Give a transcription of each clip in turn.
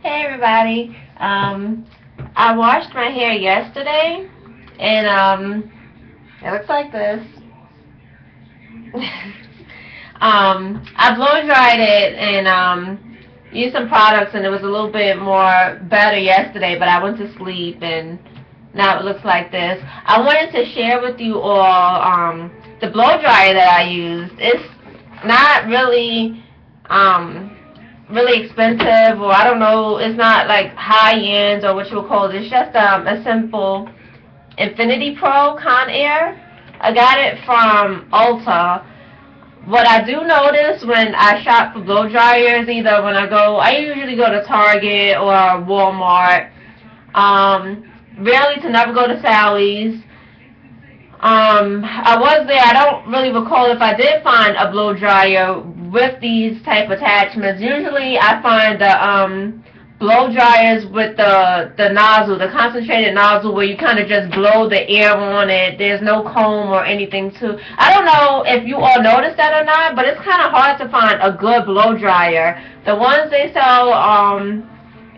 Hey everybody. I washed my hair yesterday and it looks like this. I blow dried it and used some products and it was a little bit more better yesterday, but I went to sleep and now it looks like this. I wanted to share with you all the blow dryer that I used. It's not really expensive, or I don't know, it's not like high end or what you would call it. It's just a simple Infiniti Pro Con Air. I got it from Ulta. What I do notice when I shop for blow dryers, either when I usually go to Target or Walmart, rarely to never go to Sally's. I was there. I don't really recall if I did find a blow dryer with these type attachments. Usually I find the blow dryers with the nozzle, the concentrated nozzle where you kind of just blow the air on it. There's no comb or anything to. I don't know if you all noticed that or not, but it's kind of hard to find a good blow dryer. The ones they sell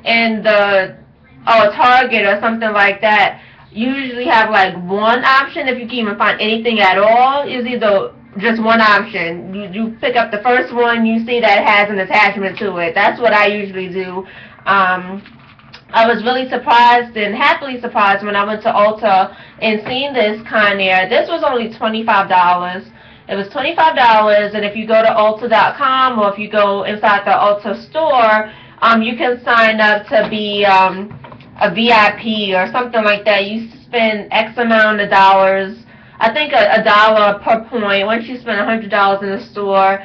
in the Target or something like that usually have like one option, if you can even find anything at all. Is either just one option. You pick up the first one you see that has an attachment to it. That's what I usually do. I was really surprised and happily surprised when I went to Ulta and seen this Conair. This was only $25. It was $25, and if you go to Ulta.com or if you go inside the Ulta store, you can sign up to be a VIP or something like that. You spend X amount of dollars. I think a dollar per point. Once you spend $100 in the store,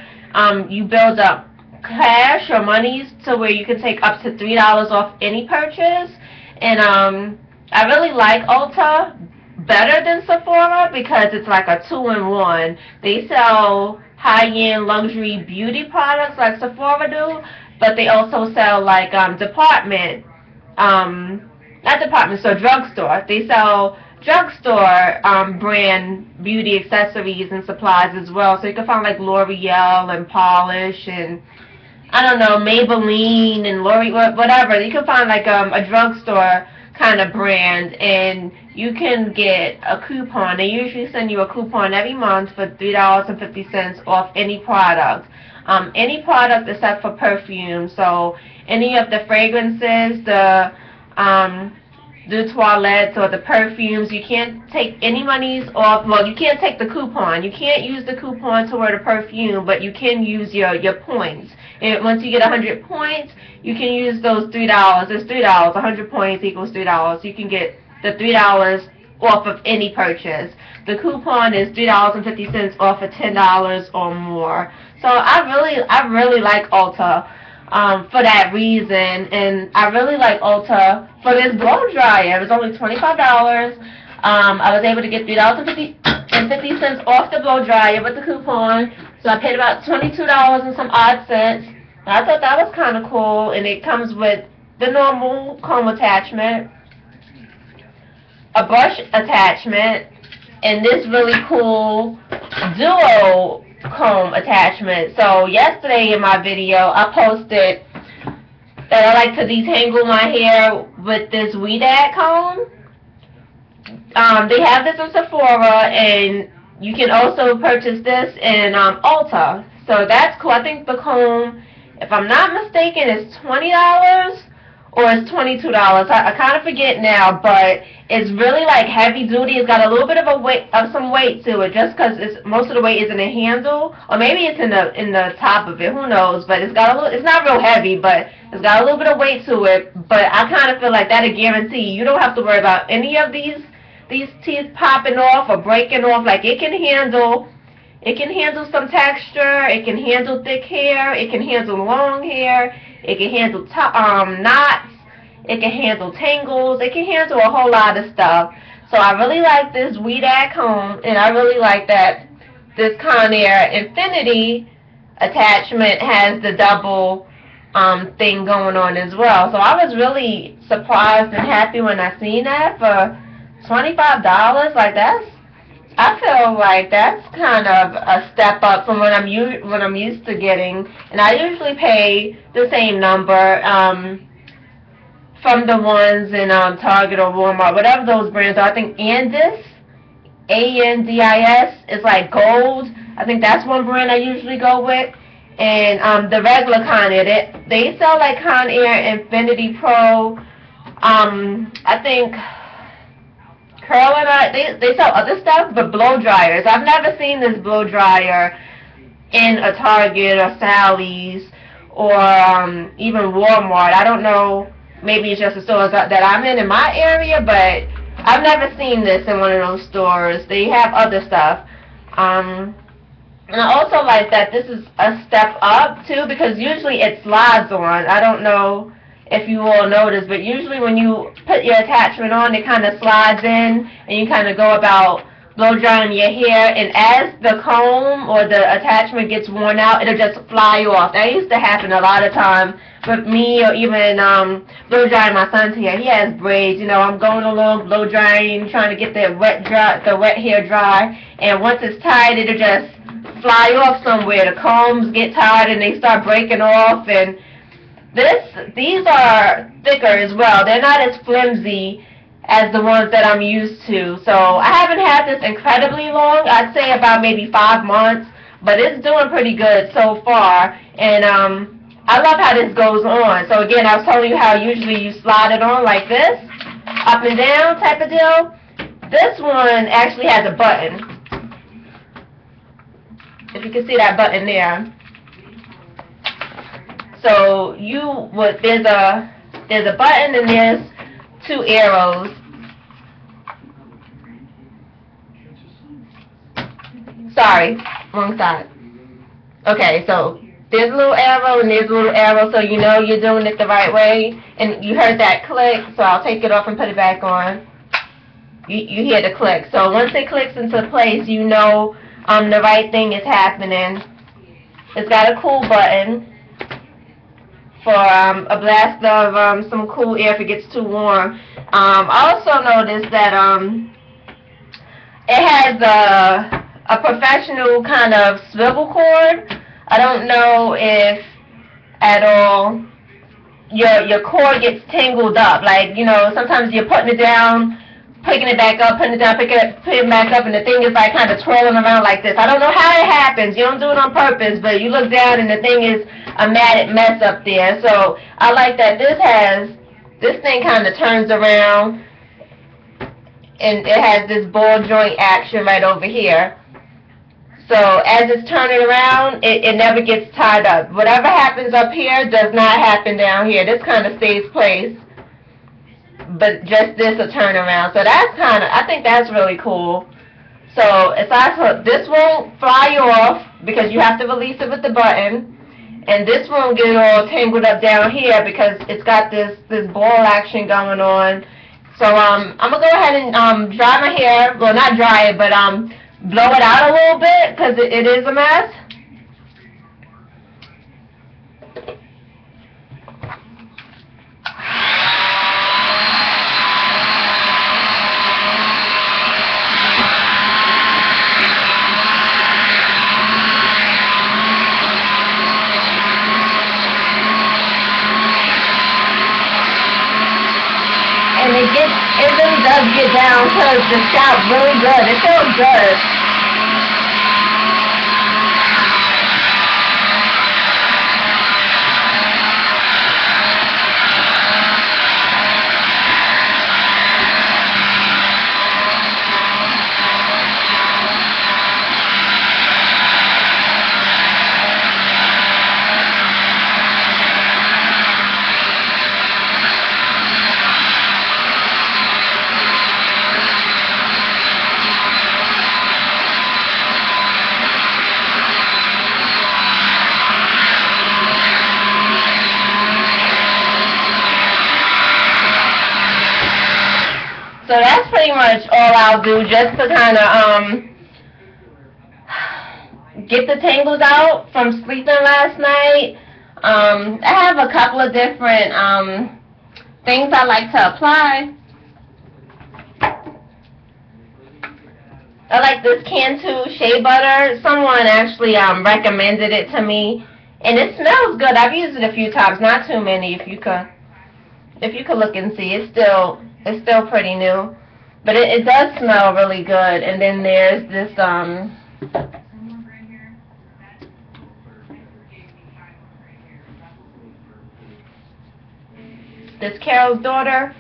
you build up cash or monies to where you can take up to $3 off any purchase. And I really like Ulta better than Sephora because it's like a 2-in-1. They sell high-end luxury beauty products like Sephora do, but they also sell like not department store, drugstore. They sell drugstore brand beauty accessories and supplies as well. So you can find like L'Oreal and Polish and I don't know, Maybelline and L'Oreal, whatever. You can find like a drugstore kind of brand, and you can get a coupon. They usually send you a coupon every month for $3.50 off any product. Any product except for perfume. So any of the fragrances, the toilettes or the perfumes, you can't take any monies off. Well, you can't take the coupon. You can't use the coupon toward a perfume, but you can use your points. And once you get 100 points, you can use those $3. It's $3. 100 points equals $3. You can get the $3 off of any purchase. The coupon is $3.50 off of $10 or more. So I really like Ulta for that reason, and I really like Ulta for this blow dryer. It was only $25. I was able to get $3.50 off the blow dryer with the coupon, so I paid about $22 and some odd cents. And I thought that was kind of cool, and it comes with the normal comb attachment, a brush attachment, and this really cool duo comb attachment. So yesterday in my video I posted that I like to detangle my hair with this Weed comb. They have this in Sephora, and you can also purchase this in Ulta. So that's cool. I think the comb, if I'm not mistaken, is $20 or it's $22. I kind of forget now, but it's really like heavy duty. It's got a little bit of some weight to it, just because most of the weight is in the handle, or maybe it's in the top of it. Who knows? But it's not real heavy, but it's got a little bit of weight to it. But I kind of feel like that'll guarantee you don't have to worry about any of these teeth popping off or breaking off. Like it can handle some texture. It can handle thick hair. It can handle long hair. It can handle knots. It can handle tangles. It can handle a whole lot of stuff. So I really like this Weed comb, and I really like that this Conair Infiniti attachment has the double thing going on as well. So I was really surprised and happy when I seen that for $25. Like I feel like that's kind of a step up from what I'm used to getting, and I usually pay the same number. from the ones in Target or Walmart, whatever those brands are. I think Andis, Andis, is like gold. I think that's one brand I usually go with. And the regular Conair, they sell like Conair Infiniti Pro. I think Curling, they sell other stuff, but blow dryers. I've never seen this blow dryer in a Target or Sally's or even Walmart. I don't know, maybe it's just the stores that I'm in my area, but I've never seen this in one of those stores. They have other stuff. And I also like that this is a step up, too, because usually it slides on. I don't know if you all notice, but usually when you put your attachment on, it kind of slides in, and you kind of go about blow drying your hair, and as the comb or the attachment gets worn out, it'll just fly off. That used to happen a lot of times with me, or even blow drying my son's hair. He has braids, you know, I'm going along blow drying, trying to get the wet hair dry, and once it's tied, it'll just fly off somewhere. The combs get tired and they start breaking off, and these are thicker as well. They're not as flimsy as the ones that I'm used to. So I haven't had this incredibly long. I'd say about maybe 5 months, but it's doing pretty good so far. And I love how this goes on. So again, I was telling you how usually you slide it on like this, up and down type of deal. This one actually has a button. If you can see that button there. So there's a button and there's 2 arrows. Sorry, wrong side. Okay, so there's a little arrow and there's a little arrow, so you know you're doing it the right way. And you heard that click, so I'll take it off and put it back on. You hear the click. So once it clicks into place, you know the right thing is happening. It's got a cool button for a blast of some cool air if it gets too warm. I also noticed that it has a professional kind of swivel cord. I don't know if at all your cord gets tangled up. Like, you know, sometimes you're putting it down, picking it back up, putting it down, putting it back up, and the thing is like kind of twirling around like this. I don't know how it happens. You don't do it on purpose, but you look down and the thing is a matted mess up there. So I like that this thing kind of turns around, and it has this ball joint action right over here. So as it's turning around, it never gets tied up. Whatever happens up here does not happen down here. This kind of stays placed, but just this will turn around. So that's I think that's really cool. So this won't fly off because you have to release it with the button, and this won't get all tangled up down here because it's got this ball action going on. So I'm gonna go ahead and dry my hair. Well, not dry it, but blow it out a little bit because it is a mess. And it really does get down to the scalp really good. It feels good. So that's pretty much all I'll do just to kind of get the tangles out from sleeping last night. I have a couple of different things I like to apply. I like this Cantu Shea Butter. Someone actually recommended it to me, and it smells good. I've used it a few times, not too many. If you could If you could look and see, it's still pretty new. But it does smell really good. And then there's this Carol's Daughter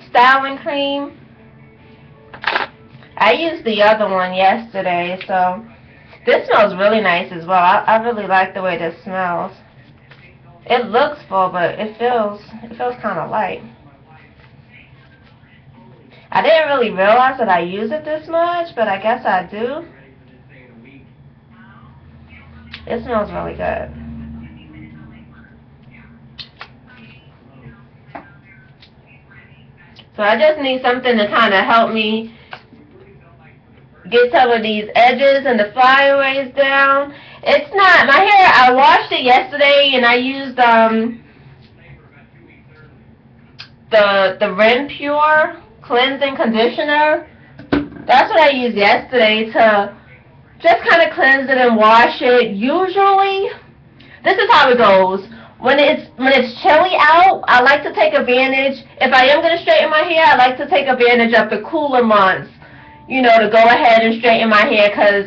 styling cream. I used the other one yesterday, so this smells really nice as well. I really like the way this smells. It looks full, but it feels kind of light. I didn't really realize that I use it this much, but I guess I do. It smells really good. So I just need something to kind of help me get some of these edges and the flyaways down. It's not, my hair, I washed it yesterday and I used the Ren Pure cleansing conditioner. That's what I used yesterday to just kind of cleanse it and wash it. Usually, this is how it goes. When it's chilly out, I like to take advantage. If I am going to straighten my hair, I like to take advantage of the cooler months, you know, to go ahead and straighten my hair, because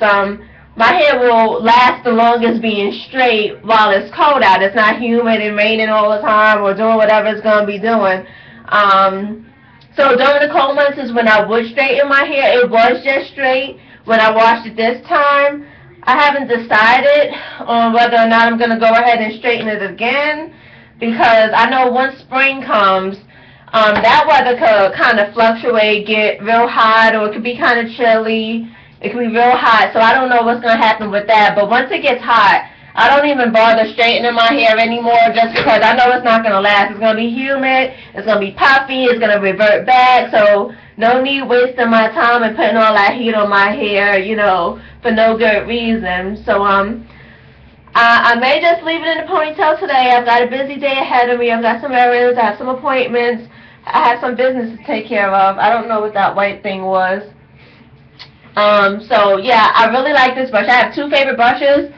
my hair will last the longest being straight while it's cold out. It's not humid and raining all the time or doing whatever it's going to be doing. So during the cold months is when I would straighten my hair. It was just straight when I washed it this time. I haven't decided on whether or not I'm going to go ahead and straighten it again, because I know once spring comes, that weather could kind of fluctuate, get real hot, or it could be kind of chilly. It could be real hot, so I don't know what's going to happen with that. But once it gets hot, I don't even bother straightening my hair anymore, just because I know it's not going to last. It's going to be humid, it's going to be puffy, it's going to revert back, so no need wasting my time and putting all that heat on my hair, you know, for no good reason. So I may just leave it in a ponytail today. I've got a busy day ahead of me. I've got some errands, I have some appointments, I have some business to take care of. I don't know what that white thing was. So yeah, I really like this brush. I have two favorite brushes.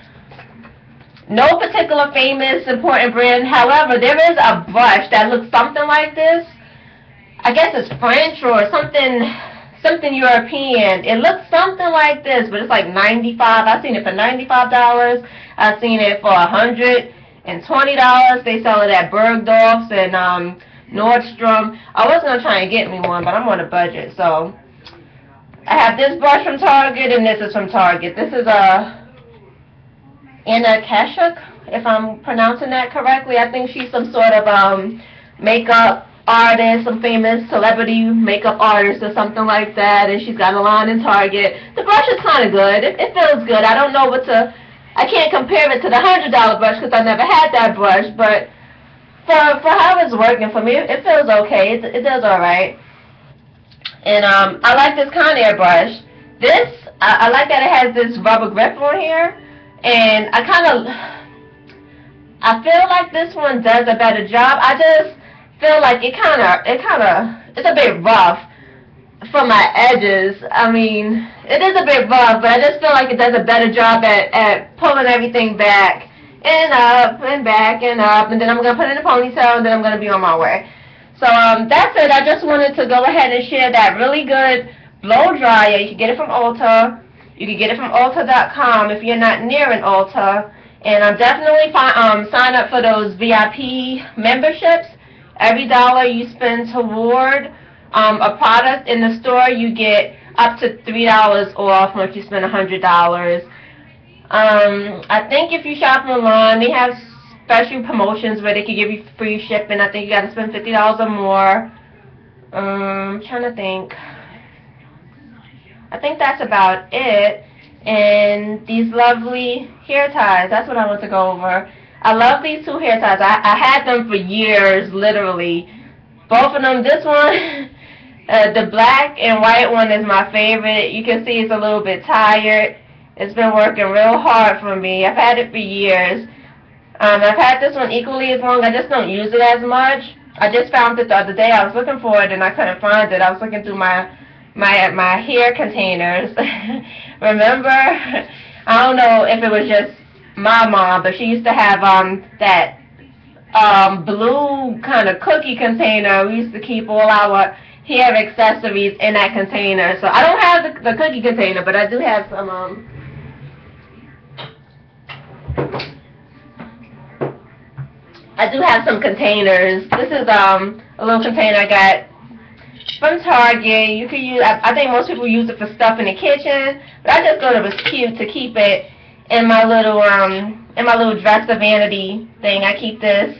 No particular famous important brand. However, there is a brush that looks something like this. I guess it's French or something European. It looks something like this, but it's like $95. I've seen it for $95. I've seen it for $120. They sell it at Bergdorf's and Nordstrom. I was gonna try and get me one, but I'm on a budget, so I have this brush from Target and this is from Target. This is Anna Kashuk, if I'm pronouncing that correctly. I think she's some sort of makeup artist, some famous celebrity makeup artist or something like that, and she's got a line in Target. The brush is kind of good. It feels good. I don't know I can't compare it to the $100 brush because I never had that brush, but for how it's working for me, it feels okay. It does all right. And I like this Conair brush. This, I like that it has this rubber grip on here. And I feel like this one does a better job. I just feel like it's a bit rough for my edges. I mean, it is a bit rough, but I just feel like it does a better job at pulling everything back and up and back and up. And then I'm going to put it in a ponytail, and then I'm going to be on my way. So that's it. I just wanted to go ahead and share that really good blow dryer. You can get it from Ulta. You can get it from Ulta.com if you're not near an Ulta. And definitely sign up for those VIP memberships. Every dollar you spend toward a product in the store, you get up to $3 off once you spend $100. I think if you shop online, they have special promotions where they can give you free shipping. I think you got to spend $50 or more. I'm trying to think. I think that's about it. And these lovely hair ties, that's what I want to go over. I love these two hair ties. I had them for years, literally. Both of them. This one, the black and white one is my favorite. You can see it's a little bit tired. It's been working real hard for me. I've had it for years. I've had this one equally as long. I just don't use it as much. I just found it the other day. I was looking for it and I couldn't find it. I was looking through my hair containers. Remember? I don't know if it was just my mom, but she used to have that blue kind of cookie container. We used to keep all our hair accessories in that container. So I don't have the cookie container, but I do have some containers. This is a little container I got from Target. You could use, I think most people use it for stuff in the kitchen, but I just thought it was cute to keep it in my little dresser vanity thing. I keep this.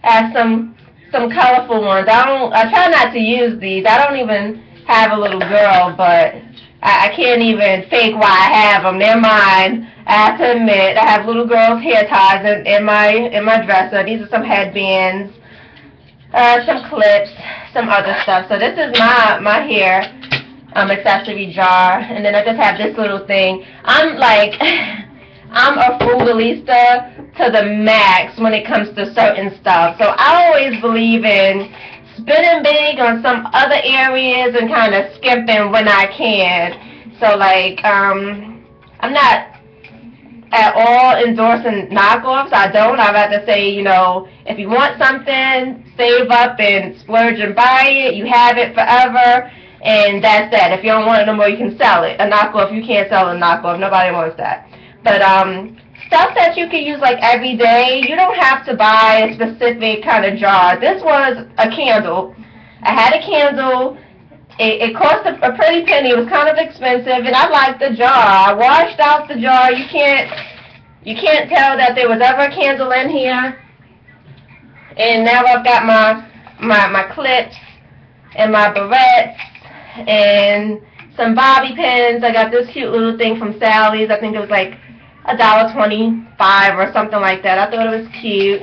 I have some colorful ones. I try not to use these. I don't even have a little girl, but I can't even fake why I have them. They're mine. I have to admit, I have little girls' hair ties in my dresser. These are some headbands, some clips, some other stuff. So this is my hair accessory jar, and then I just have this little thing. I'm a frugalista to the max when it comes to certain stuff. So I always believe in spending big on some other areas and kind of skimping when I can. So I'm not at all endorsing knockoffs. I'd rather say, if you want something, save up and splurge and buy it. You have it forever, and that's that. If you don't want it no more, you can sell it. A knockoff, you can't sell a knockoff. Nobody wants that. But stuff that you can use every day, you don't have to buy a specific kind of jar. This was a candle. I had a candle. It cost a pretty penny. It was kind of expensive, and I liked the jar. I washed out the jar. You can't tell that there was ever a candle in here. And now I've got my clips and my barrettes and some bobby pins. I got this cute little thing from Sally's. I think it was like $1.25 or something like that. I thought it was cute.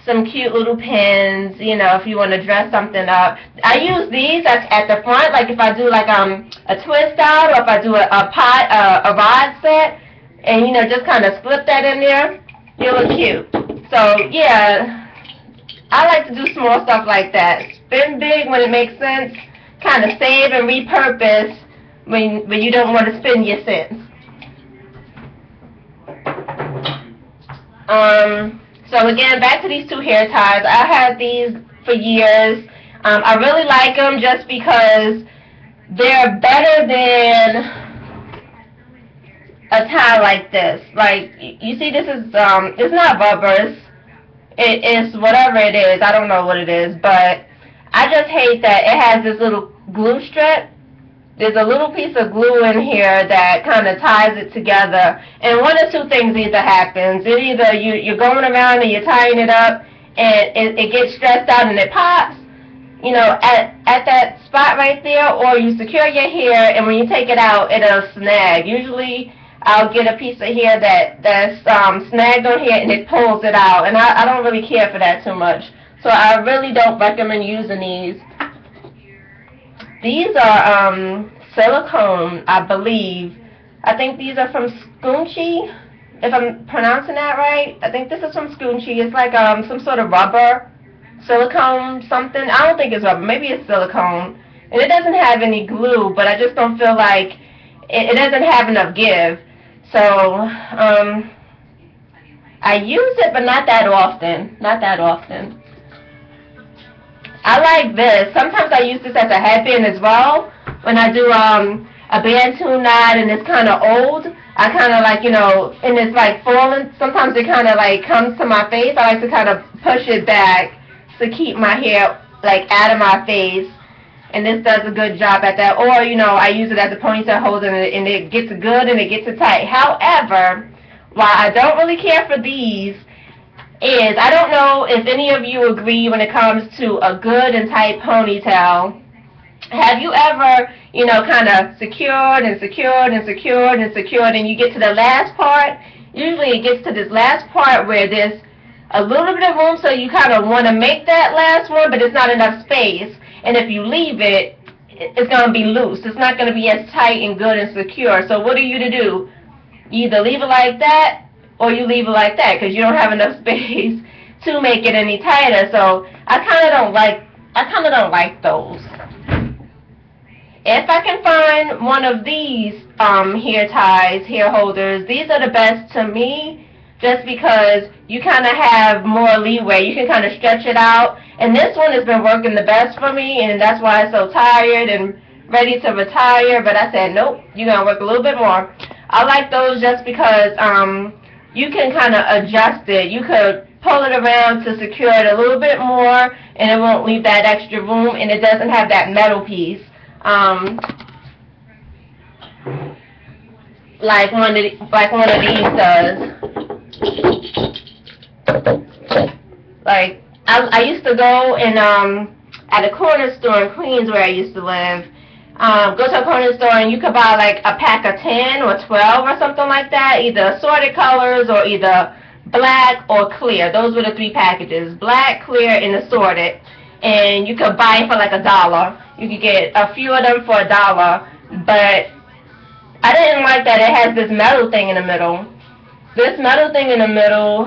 Some cute little pins, if you want to dress something up. I use these at the front, like if I do a twist out, or if I do a rod set, and just kind of slip that in there, you look cute. So yeah, I like to do small stuff like that. Spend big when it makes sense. Kind of save and repurpose when you don't want to spend your cents. So again, back to these two hair ties. I had these for years. I really like them just because they're better than a tie like this. Like, you see, this is, it's not rubber. It's whatever it is. I don't know what it is, but I just hate that it has this little glue strip. There's a little piece of glue in here that kind of ties it together. And one of two things either happens. Either you're going around and you're tying it up and it gets stressed out and it pops, at that spot right there, or you secure your hair and when you take it out, it'll snag. Usually I'll get a piece of hair that's snagged on here and it pulls it out. And I don't really care for that too much. So I really don't recommend using these. These are silicone, I believe. I think these are from Scoonchy, if I'm pronouncing that right. I think this is from Scoonchy. It's like some sort of rubber, silicone something. I don't think it's rubber. Maybe it's silicone. And it doesn't have any glue, but I just don't feel like it doesn't have enough give. So I use it, but not that often. Not that often. I like this. Sometimes I use this as a headband as well. When I do a Bantu knot and it's kind of old, I kind of and it's falling. Sometimes it kind of comes to my face. I like to kind of push it back to keep my hair out of my face. And this does a good job at that. Or, I use it as a ponytail holder and it gets good and it gets it tight. However, while I don't really care for these, I don't know if any of you agree when it comes to a good and tight ponytail. Have you ever, kind of secured and secured and secured and secured, and you get to the last part? Usually it gets to this last part where there's a little bit of room, so you kind of want to make that last one, but it's not enough space. And if you leave it, it's going to be loose. It's not going to be as tight and good and secure. So what are you to do? You either leave it like that, or you leave it like that, because you don't have enough space to make it any tighter. So I kind of don't like those. If I can find one of these hair ties, hair holders, these are the best to me just because you kind of have more leeway. You can kind of stretch it out. And this one has been working the best for me, and that's why I'm so tired and ready to retire. But I said, nope, you're going to work a little bit more. I like those just because you can kind of adjust it. You could pull it around to secure it a little bit more, and it won't leave that extra room, and it doesn't have that metal piece. Like one of these does. Like I used to go and at a corner store in Queens where I used to live. Go to a corner store and you could buy like a pack of 10 or 12 or something like that, either assorted colors or either black or clear. Those were the 3 packages: black, clear, and assorted. And you could buy it for like $1. You could get a few of them for $1, but I didn't like that it has this metal thing in the middle. This metal thing in the middle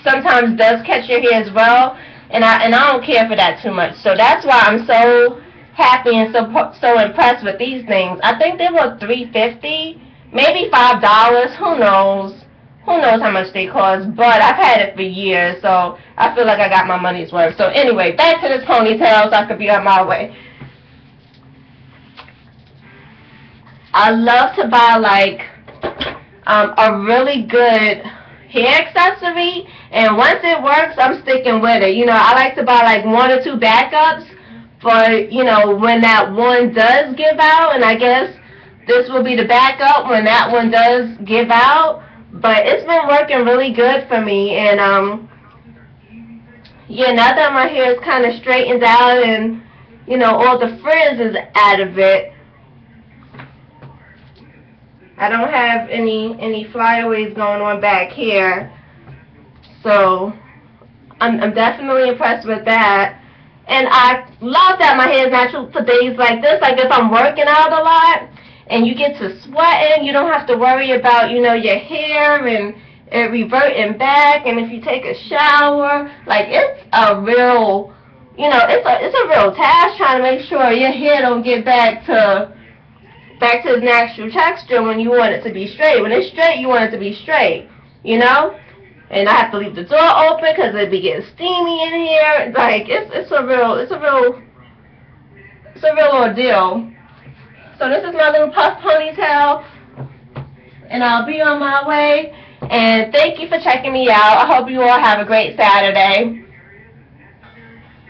sometimes does catch your hair as well, and I don't care for that too much. So that's why I'm so happy and so impressed with these things. I think they were $3.50, maybe $5. Who knows? Who knows how much they cost? But I've had it for years, so I feel like I got my money's worth. So anyway, back to this ponytail so I could be on my way. I love to buy like a really good hair accessory, and once it works, I'm sticking with it. You know, I like to buy like 1 or 2 backups for, you know, when that one does give out, and I guess this will be the backup when that one does give out. But it's been working really good for me, and yeah, now that my hair is kind of straightened out and, you know, all the frizz is out of it, I don't have any flyaways going on back here, so I'm definitely impressed with that. And I love that my hair is natural for days like this. Like if I'm working out a lot and you get to sweating, you don't have to worry about, you know, your hair and it reverting back. And if you take a shower, like it's a real, you know, it's a real task trying to make sure your hair don't get back to its natural texture when you want it to be straight. When it's straight, you want it to be straight, you know? And I have to leave the door open because it be getting steamy in here. Like it's a real ordeal. So this is my little puff ponytail, and I'll be on my way. And thank you for checking me out. I hope you all have a great Saturday.